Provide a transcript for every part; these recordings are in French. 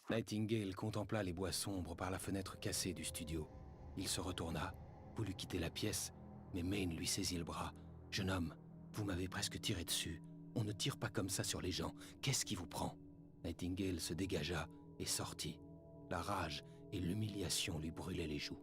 Nightingale contempla les bois sombres par la fenêtre cassée du studio. Il se retourna, voulut quitter la pièce, mais Mayne lui saisit le bras. « Jeune homme, vous m'avez presque tiré dessus. On ne tire pas comme ça sur les gens. Qu'est-ce qui vous prend ?» Nightingale se dégagea et sortit. La rage et l'humiliation lui brûlaient les joues.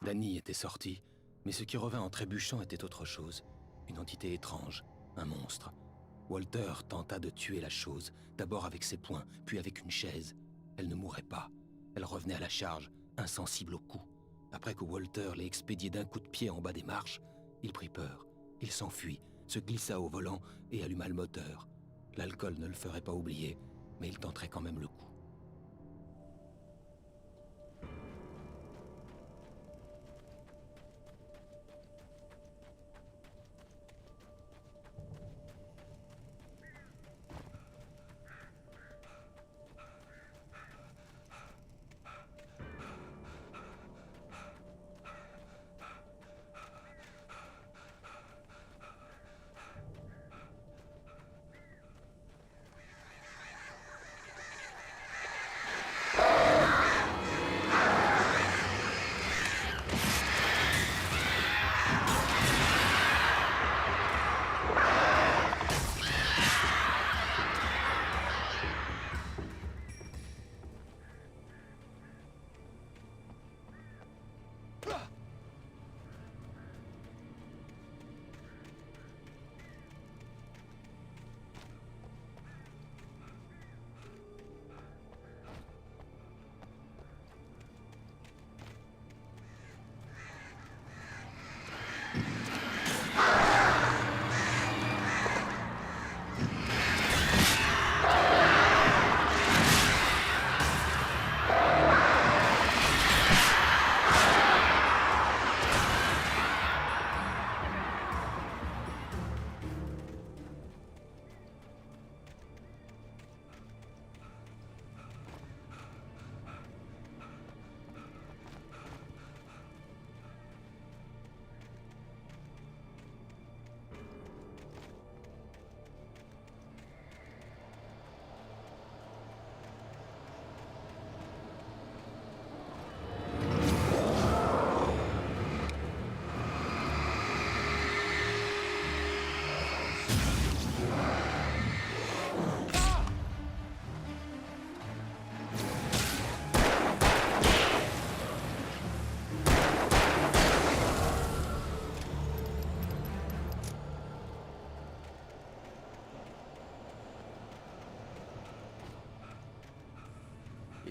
Danny était sorti, mais ce qui revint en trébuchant était autre chose. Une entité étrange, un monstre. Walter tenta de tuer la chose, d'abord avec ses poings, puis avec une chaise. Elle ne mourait pas. Elle revenait à la charge, insensible au coup. Après que Walter l'ait expédié d'un coup de pied en bas des marches, il prit peur. Il s'enfuit, se glissa au volant et alluma le moteur. L'alcool ne le ferait pas oublier, mais il tenterait quand même le coup.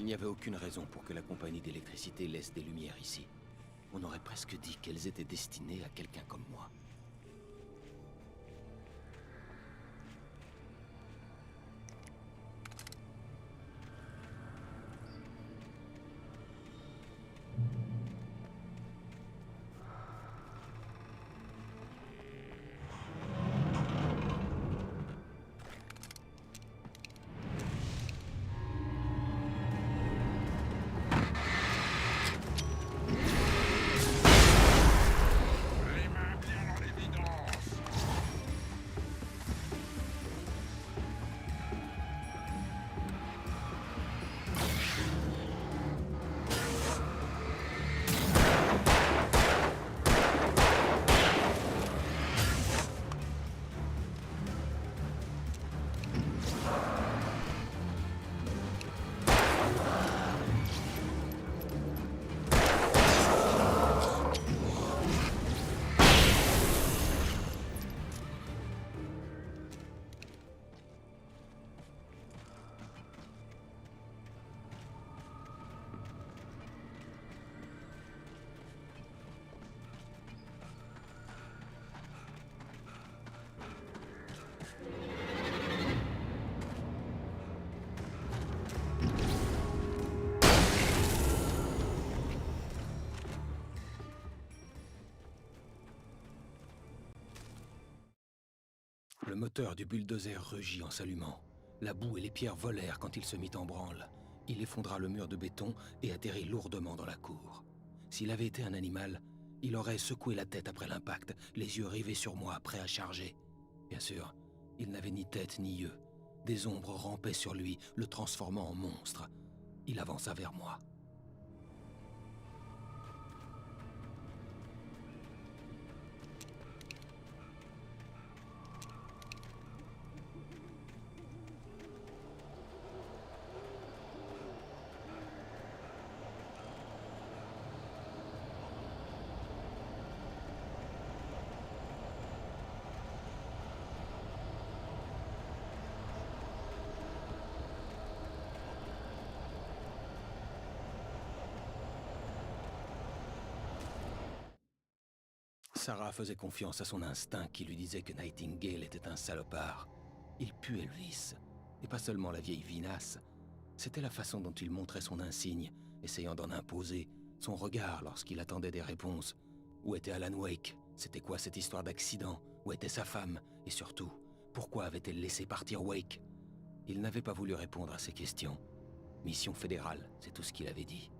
Il n'y avait aucune raison pour que la compagnie d'électricité laisse des lumières ici. On aurait presque dit qu'elles étaient destinées à quelqu'un comme moi. Les mains bien dans l'évidence. Le moteur du bulldozer rugit en s'allumant. La boue et les pierres volèrent quand il se mit en branle. Il effondra le mur de béton et atterrit lourdement dans la cour. S'il avait été un animal, il aurait secoué la tête après l'impact, les yeux rivés sur moi, prêt à charger. Bien sûr, il n'avait ni tête ni yeux. Des ombres rampaient sur lui, le transformant en monstre. Il avança vers moi. Sarah faisait confiance à son instinct qui lui disait que Nightingale était un salopard. Il pue Elvis, et pas seulement la vieille vinasse. C'était la façon dont il montrait son insigne, essayant d'en imposer, son regard lorsqu'il attendait des réponses. Où était Alan Wake? C'était quoi cette histoire d'accident? Où était sa femme? Et surtout, pourquoi avait-elle laissé partir Wake? Il n'avait pas voulu répondre à ces questions. Mission fédérale, c'est tout ce qu'il avait dit.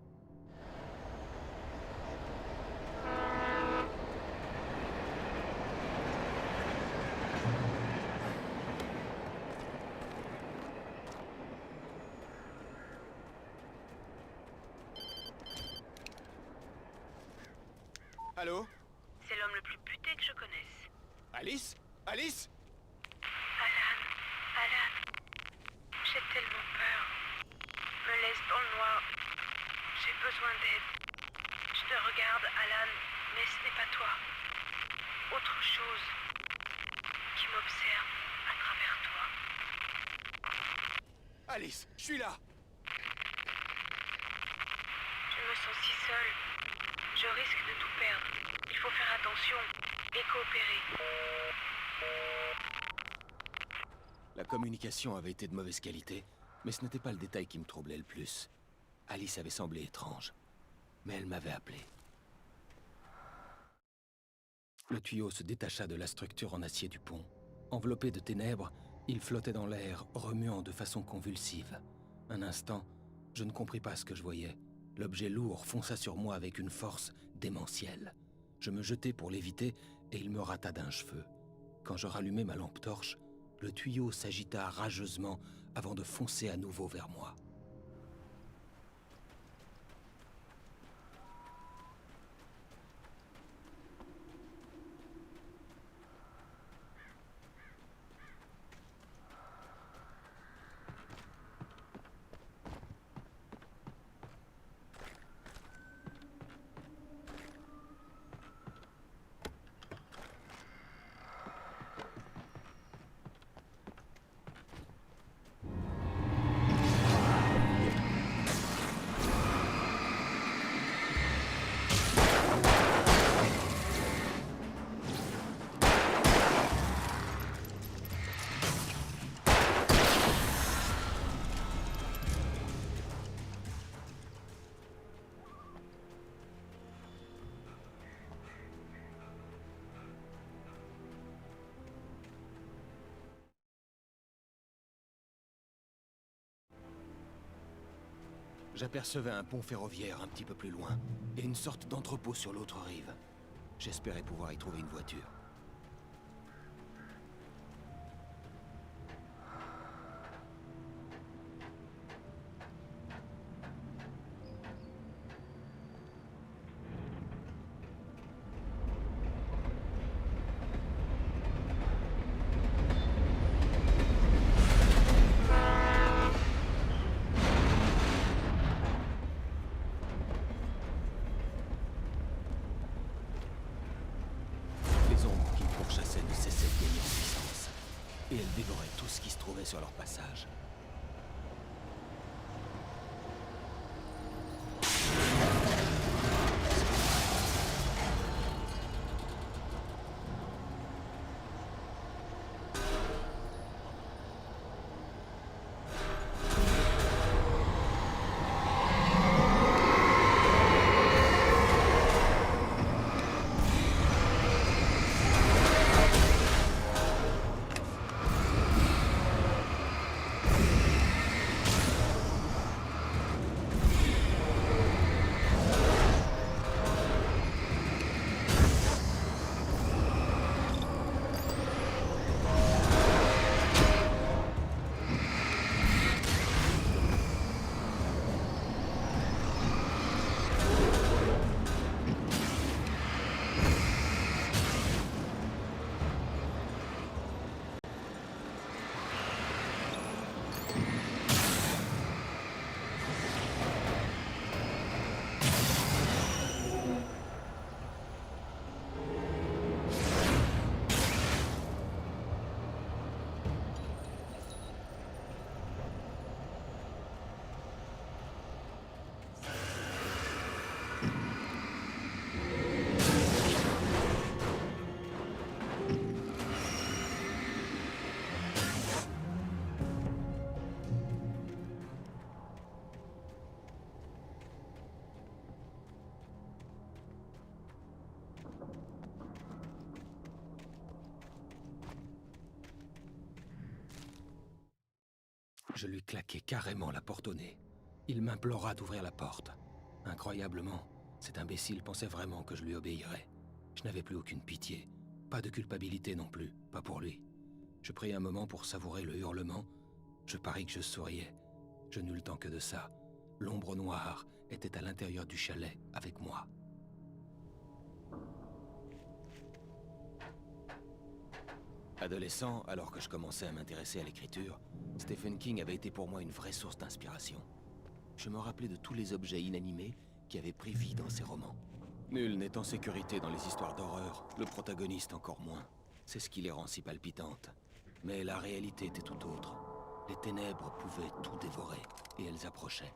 Allô? C'est l'homme le plus buté que je connaisse. Alice? Alice? Alan, j'ai tellement peur. Me laisse dans le noir. J'ai besoin d'aide. Je te regarde, Alan, mais ce n'est pas toi. Autre chose qui m'observe à travers toi. Alice, je suis là! Je me sens si seule. Je risque de tout perdre. Il faut faire attention et coopérer. La communication avait été de mauvaise qualité, mais ce n'était pas le détail qui me troublait le plus. Alice avait semblé étrange, mais elle m'avait appelé. Le tuyau se détacha de la structure en acier du pont. Enveloppé de ténèbres, il flottait dans l'air, remuant de façon convulsive. Un instant, je ne compris pas ce que je voyais. L'objet lourd fonça sur moi avec une force démentielle. Je me jetai pour l'éviter et il me rata d'un cheveu. Quand je rallumai ma lampe torche, le tuyau s'agita rageusement avant de foncer à nouveau vers moi. J'apercevais un pont ferroviaire un petit peu plus loin, et une sorte d'entrepôt sur l'autre rive. J'espérais pouvoir y trouver une voiture. Les ombres qui pourchassaient ne cessaient de gagner en puissance, et elles dévoraient tout ce qui se trouvait sur leur passage. Je lui claquai carrément la porte au nez. Il m'implora d'ouvrir la porte. Incroyablement, cet imbécile pensait vraiment que je lui obéirais. Je n'avais plus aucune pitié. Pas de culpabilité non plus, pas pour lui. Je pris un moment pour savourer le hurlement. Je parie que je souriais. Je n'eus le temps que de ça. L'ombre noire était à l'intérieur du chalet avec moi. Adolescent, alors que je commençais à m'intéresser à l'écriture, Stephen King avait été pour moi une vraie source d'inspiration. Je me rappelais de tous les objets inanimés qui avaient pris vie dans ses romans. Nul n'est en sécurité dans les histoires d'horreur, le protagoniste encore moins. C'est ce qui les rend si palpitantes. Mais la réalité était tout autre. Les ténèbres pouvaient tout dévorer, et elles approchaient.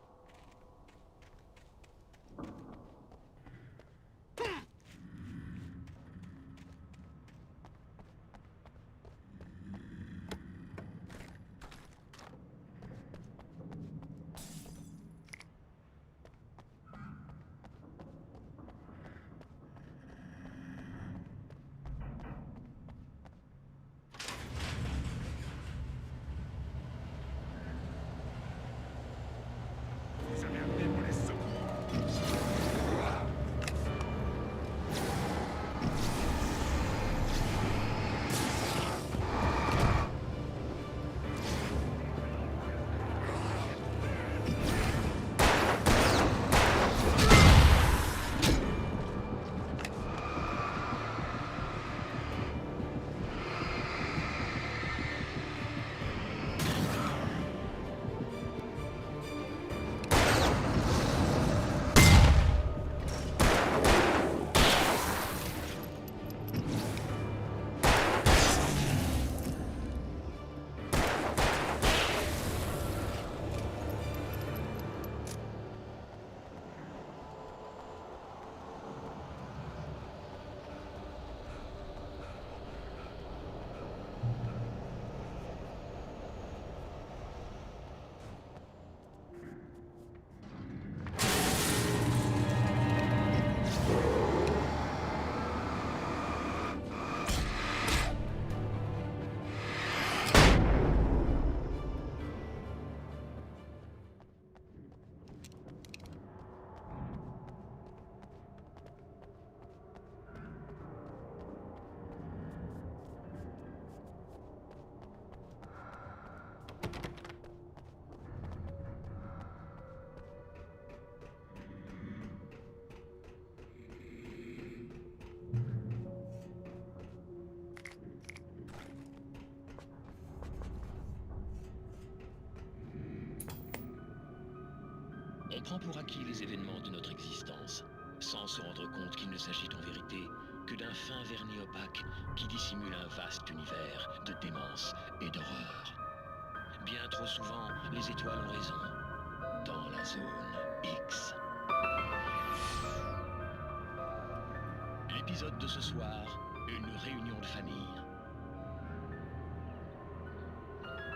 prend pour acquis les événements de notre existence, sans se rendre compte qu'il ne s'agit en vérité que d'un fin vernis opaque qui dissimule un vaste univers de démence et d'horreur. Bien trop souvent, les étoiles ont raison. Dans la zone X. L'épisode de ce soir, une réunion de famille.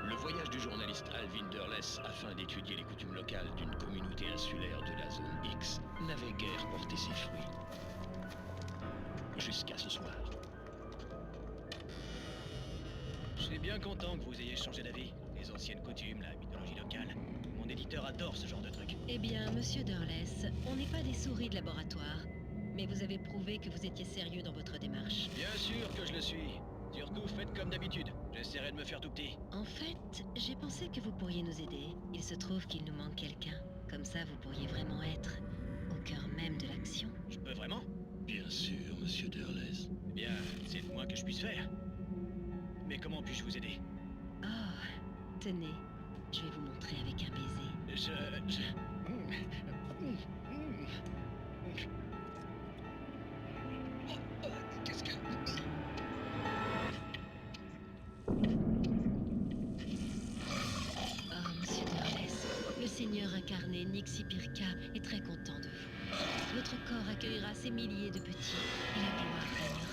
Le voyage du journaliste Alvin Durless afin d'étudier les coutumes locales d'une communauté insulaire de la zone X n'avait guère porté ses fruits. Jusqu'à ce soir. Je suis bien content que vous ayez changé d'avis. Les anciennes coutumes, la mythologie locale. Mon éditeur adore ce genre de truc. Eh bien, monsieur Durless, on n'est pas des souris de laboratoire. Mais vous avez prouvé que vous étiez sérieux dans votre démarche. Bien sûr que je le suis. Surtout faites comme d'habitude. J'essaierai de me faire tout petit. En fait, j'ai pensé que vous pourriez nous aider. Il se trouve qu'il nous manque quelqu'un. Comme ça, vous pourriez vraiment être au cœur même de l'action. Je peux vraiment? Bien sûr, monsieur Durless. Eh bien, c'est le moins que je puisse faire. Mais comment puis-je vous aider? Oh, tenez, je vais vous montrer avec un baiser. Qu'est-ce que... Oh, monsieur Durless, le seigneur incarné Nixipirka est très content de vous. Votre corps accueillera ces milliers de petits et la gloire régnera.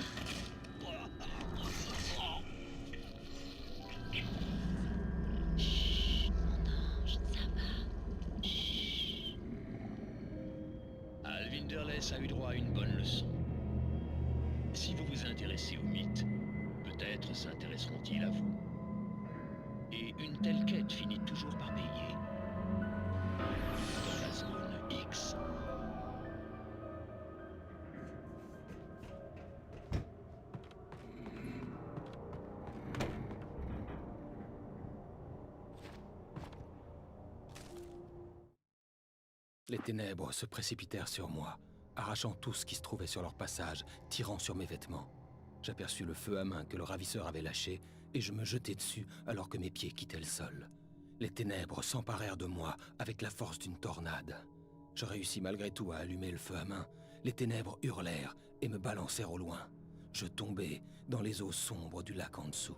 Chut, mon ange, ça va. Chut. Alvin Durless a eu droit à une bonne leçon. Si vous vous intéressez aux mythes, peut-être s'intéresseront-ils à vous. Et une telle quête finit toujours par payer. Dans la zone X. Les ténèbres se précipitèrent sur moi, arrachant tout ce qui se trouvait sur leur passage, tirant sur mes vêtements. J'aperçus le feu à main que le ravisseur avait lâché, et je me jetai dessus alors que mes pieds quittaient le sol. Les ténèbres s'emparèrent de moi avec la force d'une tornade. Je réussis malgré tout à allumer le feu à main. Les ténèbres hurlèrent et me balancèrent au loin. Je tombai dans les eaux sombres du lac en dessous.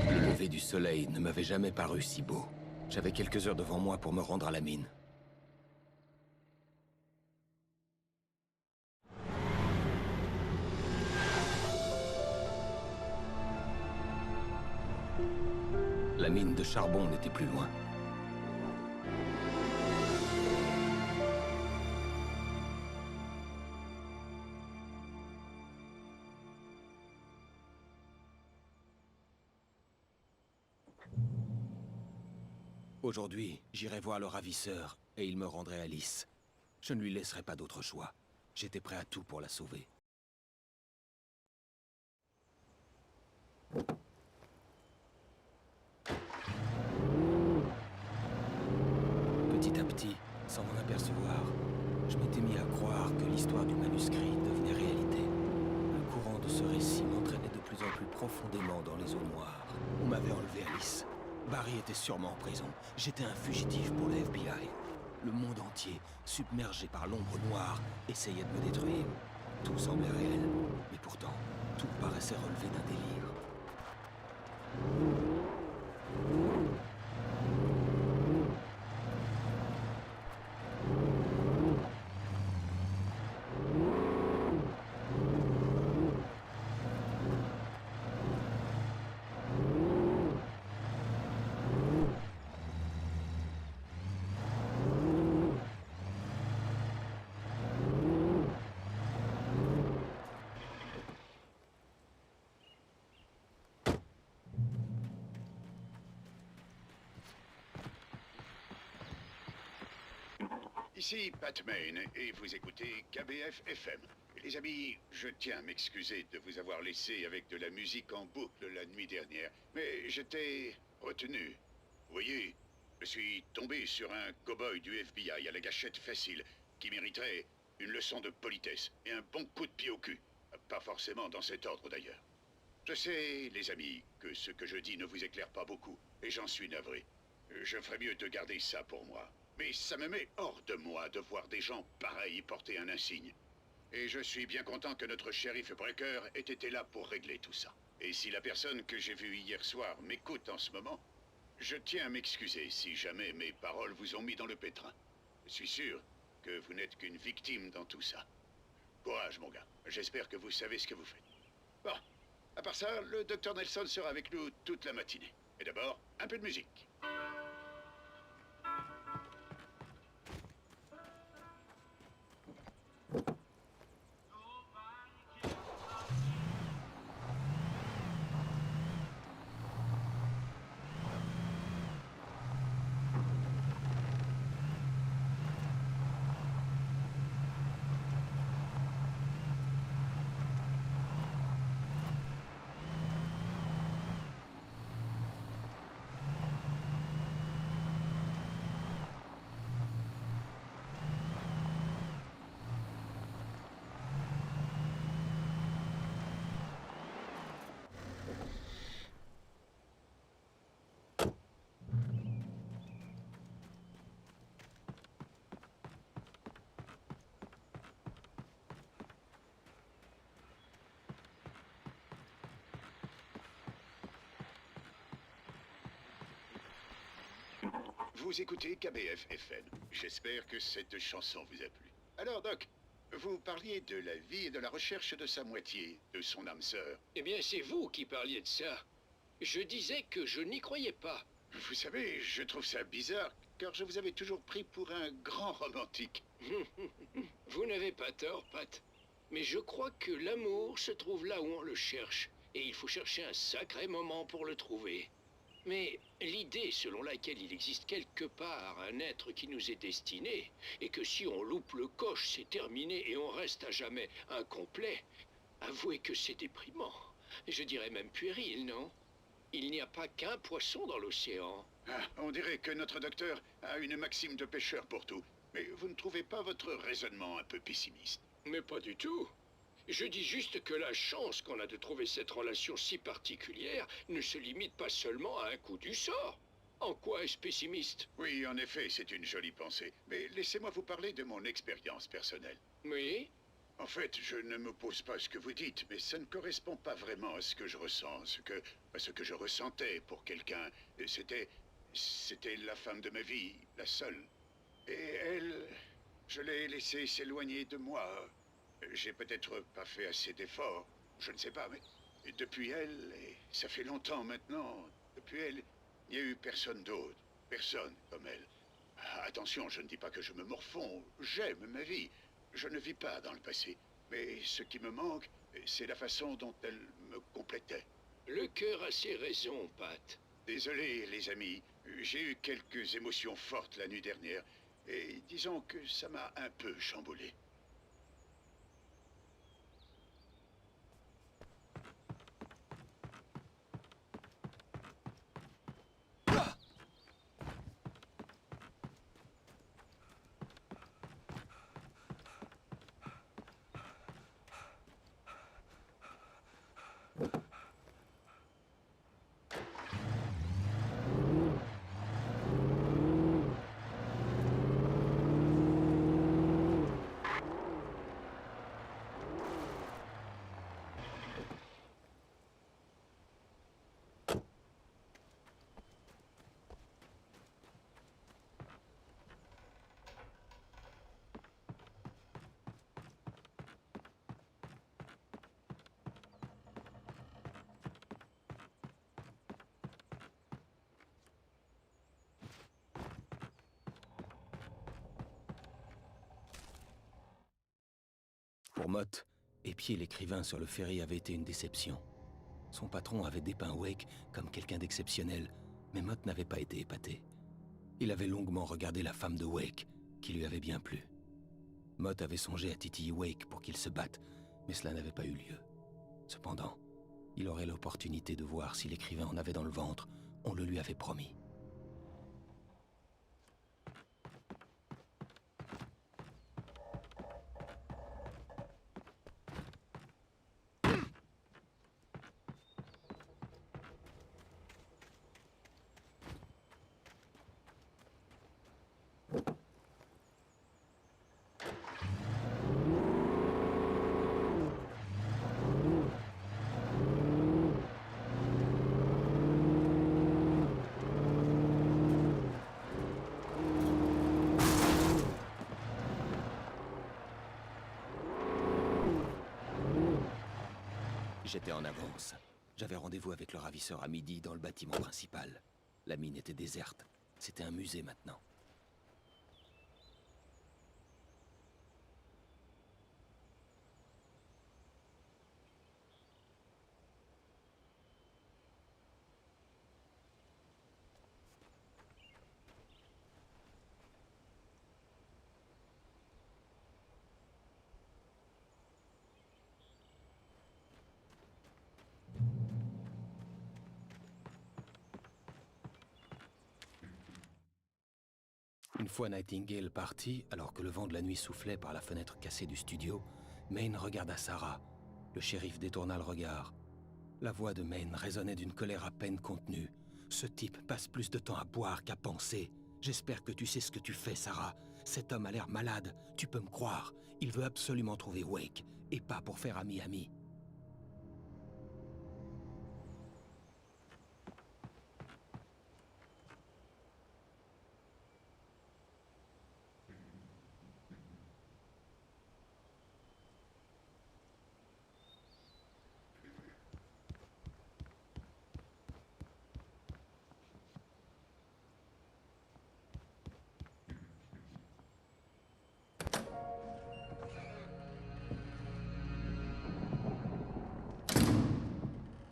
Le lever du soleil ne m'avait jamais paru si beau. J'avais quelques heures devant moi pour me rendre à la mine. La mine de charbon n'était plus loin. Aujourd'hui, j'irai voir le ravisseur et il me rendrait Alice. Je ne lui laisserai pas d'autre choix. J'étais prêt à tout pour la sauver. Petit à petit, sans m'en apercevoir, je m'étais mis à croire que l'histoire du manuscrit devenait réalité. Le courant de ce récit m'entraînait de plus en plus profondément dans les eaux noires. On m'avait enlevé Alice. Barry était sûrement en prison. J'étais un fugitif pour le FBI. Le monde entier, submergé par l'ombre noire, essayait de me détruire. Tout semblait réel, mais pourtant, tout paraissait relever d'un délire. Ici Pat Main et vous écoutez KBF FM. Les amis, je tiens à m'excuser de vous avoir laissé avec de la musique en boucle la nuit dernière, mais j'étais retenu. Vous voyez, je suis tombé sur un cow-boy du FBI à la gâchette facile qui mériterait une leçon de politesse et un bon coup de pied au cul. Pas forcément dans cet ordre d'ailleurs. Je sais, les amis, que ce que je dis ne vous éclaire pas beaucoup, et j'en suis navré. Je ferais mieux de garder ça pour moi. Mais ça me met hors de moi de voir des gens pareils porter un insigne. Et je suis bien content que notre shérif Breaker ait été là pour régler tout ça. Et si la personne que j'ai vue hier soir m'écoute en ce moment, je tiens à m'excuser si jamais mes paroles vous ont mis dans le pétrin. Je suis sûr que vous n'êtes qu'une victime dans tout ça. Courage, mon gars. J'espère que vous savez ce que vous faites. Bon, à part ça, le Dr Nelson sera avec nous toute la matinée. Et d'abord, un peu de musique. Vous écoutez KBF FM. J'espère que cette chanson vous a plu. Alors, Doc, vous parliez de la vie et de la recherche de sa moitié, de son âme sœur. Eh bien, c'est vous qui parliez de ça. Je disais que je n'y croyais pas. Vous savez, je trouve ça bizarre, car je vous avais toujours pris pour un grand romantique. Vous n'avez pas tort, Pat. Mais je crois que l'amour se trouve là où on le cherche. Et il faut chercher un sacré moment pour le trouver. Mais l'idée selon laquelle il existe quelque part un être qui nous est destiné, et que si on loupe le coche, c'est terminé et on reste à jamais incomplet, avouez que c'est déprimant. Je dirais même puéril, non? Il n'y a pas qu'un poisson dans l'océan. Ah, on dirait que notre docteur a une maxime de pêcheur pour tout. Mais vous ne trouvez pas votre raisonnement un peu pessimiste? Mais pas du tout. Je dis juste que la chance qu'on a de trouver cette relation si particulière ne se limite pas seulement à un coup du sort. En quoi est-ce pessimiste? Oui, en effet, c'est une jolie pensée. Mais laissez-moi vous parler de mon expérience personnelle. Oui? En fait, je ne m'oppose pas à ce que vous dites, mais ça ne correspond pas vraiment à ce que je ressens, à ce que je ressentais pour quelqu'un. C'était la femme de ma vie, la seule. Et elle, je l'ai laissée s'éloigner de moi. J'ai peut-être pas fait assez d'efforts, je ne sais pas, mais depuis elle, et ça fait longtemps maintenant, depuis elle, il n'y a eu personne d'autre, personne comme elle. Attention, je ne dis pas que je me morfonds, j'aime ma vie. Je ne vis pas dans le passé, mais ce qui me manque, c'est la façon dont elle me complétait. Le cœur a ses raisons, Pat. Désolé, les amis, j'ai eu quelques émotions fortes la nuit dernière, et disons que ça m'a un peu chamboulé. Pour Mott, épier l'écrivain sur le ferry avait été une déception. Son patron avait dépeint Wake comme quelqu'un d'exceptionnel, mais Mott n'avait pas été épaté. Il avait longuement regardé la femme de Wake, qui lui avait bien plu. Mott avait songé à titiller Wake pour qu'ils se battent, mais cela n'avait pas eu lieu. Cependant, il aurait l'opportunité de voir si l'écrivain en avait dans le ventre. On le lui avait promis. J'étais en avance. J'avais rendez-vous avec le ravisseur à midi dans le bâtiment principal. La mine était déserte. C'était un musée maintenant. Une fois Nightingale parti, alors que le vent de la nuit soufflait par la fenêtre cassée du studio, Maine regarda Sarah. Le shérif détourna le regard. La voix de Maine résonnait d'une colère à peine contenue. Ce type passe plus de temps à boire qu'à penser. J'espère que tu sais ce que tu fais, Sarah. Cet homme a l'air malade, tu peux me croire. Il veut absolument trouver Wake, et pas pour faire ami-ami.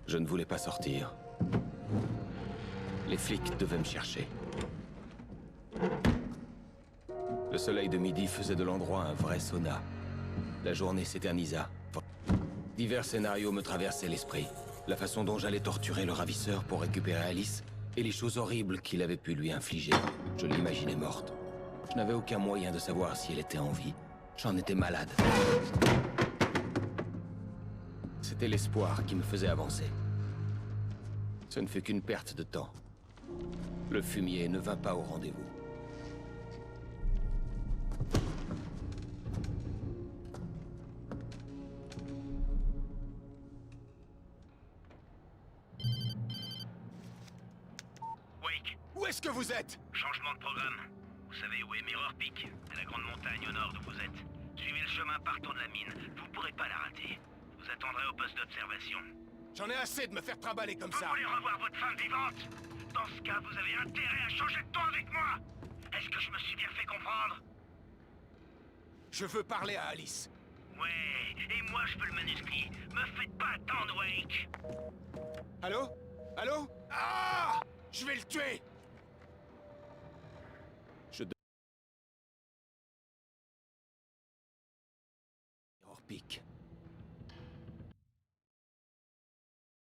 Je ne voulais pas sortir. Les flics devaient me chercher. Le soleil de midi faisait de l'endroit un vrai sauna. La journée s'éternisa. Divers scénarios me traversaient l'esprit. La façon dont j'allais torturer le ravisseur pour récupérer Alice et les choses horribles qu'il avait pu lui infliger. Je l'imaginais morte. Je n'avais aucun moyen de savoir si elle était en vie. J'en étais malade. C'était l'espoir qui me faisait avancer. Ce ne fut qu'une perte de temps. Le fumier ne vint pas au rendez-vous. est-ce que vous êtes? Changement de programme. Vous savez où est Mirror Peak? À la grande montagne au nord d'où vous êtes. Suivez le chemin partant de la mine. Vous pourrez pas la rater. Vous attendrez au poste d'observation. J'en ai assez de me faire trimballer comme Vous ça. voulez revoir votre femme vivante? Dans ce cas, vous avez intérêt à changer de ton avec moi. Est-ce que je me suis bien fait comprendre? Je veux parler à Alice. Ouais, et moi je veux le manuscrit. Me faites pas attendre, Wake. Allô? Allô? Ah! Je vais le tuer! Mirror Peak.